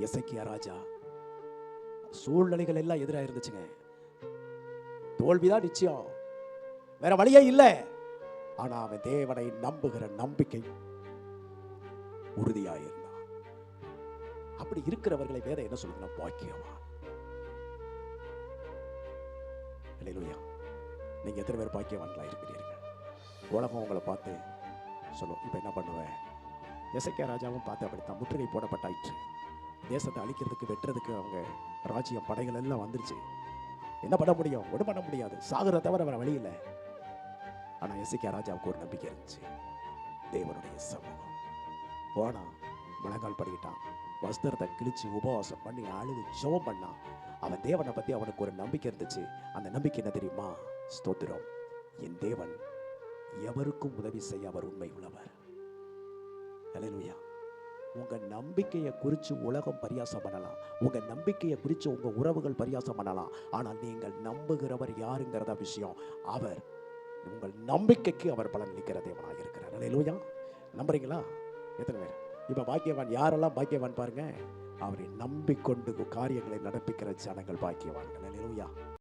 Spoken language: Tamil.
எசேக்கியா ராஜா சூழ்நிலைகள் எல்லாம் எதிராக இருந்துச்சுங்க. தோல்விதான் நிச்சயம், வேற வழியே இல்லை. ஆனா அவன் தேவனை நம்புகிற நம்பிக்கை உறுதியாயிருந்தான். அப்படி இருக்கிறவர்களை வேதம் என்ன சொல்லுங்க? பாக்கியவான். அல்லேலூயா. நீங்க எத்தனை பேர் பாக்கியவான்களா இருக்கிறீர்கள்? உலகம் உங்களை பார்த்து சொல்லும், இப்ப என்ன பண்ணுவேன்? எசேக்கியா ராஜாவும் பார்த்து அப்படித்தான். முற்றுகை போடப்பட்டாயிற்று. தேசத்தை அழிக்கிறதுக்கு வெட்டுறதுக்கு அவங்க ராஜ்யம் படைகள் எல்லாம் வந்துருச்சு. என்ன பண்ண முடியும்? ஒன்றும் பண்ண முடியாது, சாகுற தவிர வேற வழி இல்லை. ஆனா எசேக்கியா ராஜாவுக்கு ஒரு நம்பிக்கை இருந்துச்சு, தேவனுடைய சமூகம். போனா முழங்கால் படிக்கிட்டான், வஸ்திரத்தை கிழிச்சு உபவாசம் பண்ணி அழுது ஜெபம் பண்ணான். அவன் தேவனை பத்தி அவனுக்கு ஒரு நம்பிக்கை இருந்துச்சு. அந்த நம்பிக்கை என்ன தெரியுமா? ஸ்தோத்திரம், என் தேவன் எவருக்கும் உதவி செய்ய அவர் உண்மை உள்ளவர். அல்லேலூயா. உங்க நம்பிக்கையை குறித்து உலகம் பரியாசம் பண்ணலாம், உங்க நம்பிக்கையை குறித்து உங்க உறவுகள் பரியாசம் பண்ணலாம். ஆனால் நீங்கள் நம்புகிறவர் யாருங்கிறத விஷயம். அவர் உங்கள் நம்பிக்கைக்கு அவர் பலனளிக்கிற தேவனாக இருக்கிறார். அல்லேலூயா. நம்புறீங்களா? எத்தனை பேர்? இப்ப பாக்கியவான் யாரெல்லாம் பாக்கியவான் பாருங்க. அவரை நம்பிக்கொண்டு காரியங்களை நடப்பிக்கிற ஜனங்கள் பாக்கியவான்கள். அல்லேலூயா.